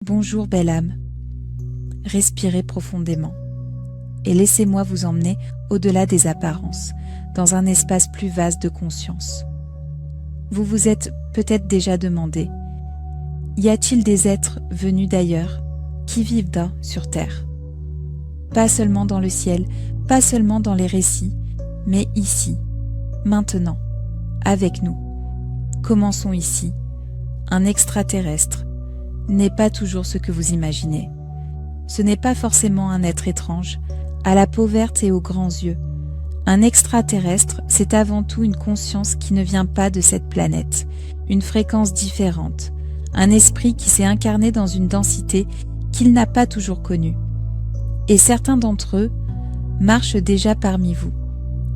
Bonjour belle âme, respirez profondément et laissez-moi vous emmener au-delà des apparences, dans un espace plus vaste de conscience. Vous vous êtes peut-être déjà demandé, y a-t-il des êtres venus d'ailleurs qui vivent sur Terre? Pas seulement dans le ciel, pas seulement dans les récits, mais ici, maintenant, avec nous. Commençons ici. Un extraterrestre n'est pas toujours ce que vous imaginez. Ce n'est pas forcément un être étrange, à la peau verte et aux grands yeux. Un extraterrestre, c'est avant tout une conscience qui ne vient pas de cette planète, une fréquence différente, un esprit qui s'est incarné dans une densité qu'il n'a pas toujours connue. Et certains d'entre eux marchent déjà parmi vous.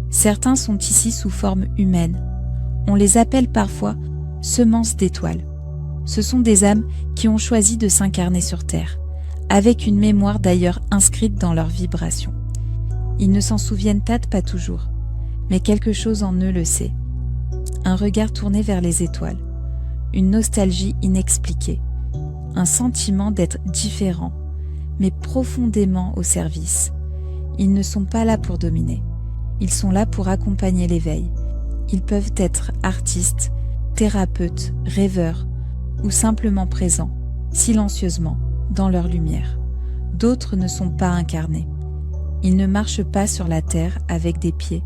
Certains sont ici sous forme humaine. On les appelle parfois semences d'étoiles. Ce sont des âmes qui ont choisi de s'incarner sur Terre, avec une mémoire d'ailleurs inscrite dans leurs vibrations. Ils ne s'en souviennent peut-être pas toujours, mais quelque chose en eux le sait. Un regard tourné vers les étoiles, une nostalgie inexpliquée, un sentiment d'être différent, mais profondément au service. Ils ne sont pas là pour dominer, ils sont là pour accompagner l'éveil. Ils peuvent être artistes, thérapeutes, rêveurs, ou simplement présents, silencieusement, dans leur lumière. D'autres ne sont pas incarnés. Ils ne marchent pas sur la terre avec des pieds,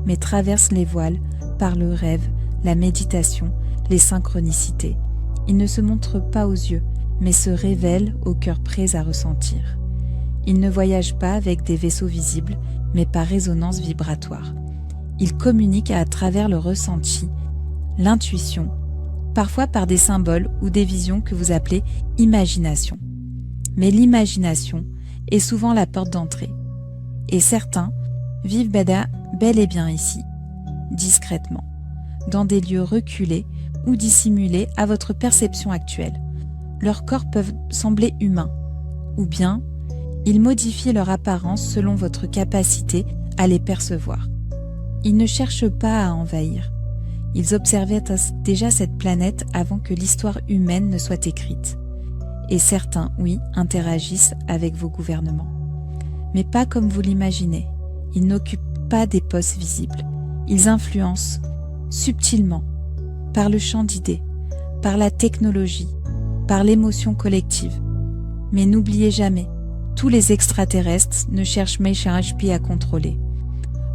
mais traversent les voiles par le rêve, la méditation, les synchronicités. Ils ne se montrent pas aux yeux, mais se révèlent au cœur prêt à ressentir. Ils ne voyagent pas avec des vaisseaux visibles, mais par résonance vibratoire. Ils communiquent à travers le ressenti, l'intuition, parfois par des symboles ou des visions que vous appelez imagination. Mais l'imagination est souvent la porte d'entrée. Et certains vivent bel et bien ici, discrètement, dans des lieux reculés ou dissimulés à votre perception actuelle. Leurs corps peuvent sembler humains, ou bien ils modifient leur apparence selon votre capacité à les percevoir. Ils ne cherchent pas à envahir. Ils observaient déjà cette planète avant que l'histoire humaine ne soit écrite. Et certains, oui, interagissent avec vos gouvernements. Mais pas comme vous l'imaginez. Ils n'occupent pas des postes visibles. Ils influencent subtilement, par le champ d'idées, par la technologie, par l'émotion collective. Mais n'oubliez jamais, tous les extraterrestres ne cherchent mes HP à contrôler.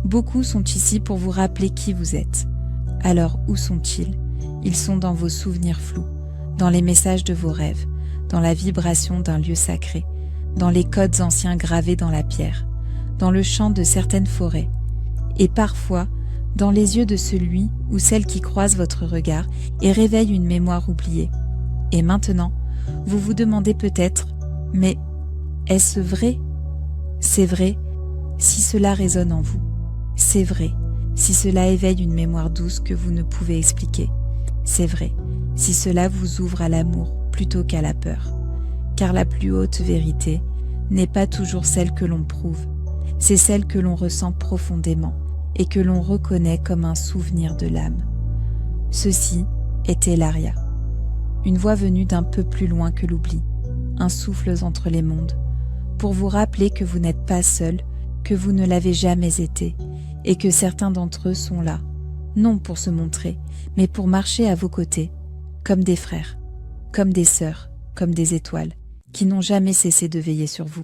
Beaucoup sont ici pour vous rappeler qui vous êtes. Alors où sont-ils? Ils sont dans vos souvenirs flous, dans les messages de vos rêves, dans la vibration d'un lieu sacré, dans les codes anciens gravés dans la pierre, dans le chant de certaines forêts, et parfois dans les yeux de celui ou celle qui croise votre regard et réveille une mémoire oubliée. Et maintenant, vous vous demandez peut-être, mais est-ce vrai? C'est vrai si cela résonne en vous. C'est vrai si cela éveille une mémoire douce que vous ne pouvez expliquer. C'est vrai si cela vous ouvre à l'amour plutôt qu'à la peur. Car la plus haute vérité n'est pas toujours celle que l'on prouve, c'est celle que l'on ressent profondément et que l'on reconnaît comme un souvenir de l'âme. Ceci est Elaria, une voix venue d'un peu plus loin que l'oubli, un souffle entre les mondes, pour vous rappeler que vous n'êtes pas seul, que vous ne l'avez jamais été, et que certains d'entre eux sont là, non pour se montrer, mais pour marcher à vos côtés, comme des frères, comme des sœurs, comme des étoiles, qui n'ont jamais cessé de veiller sur vous.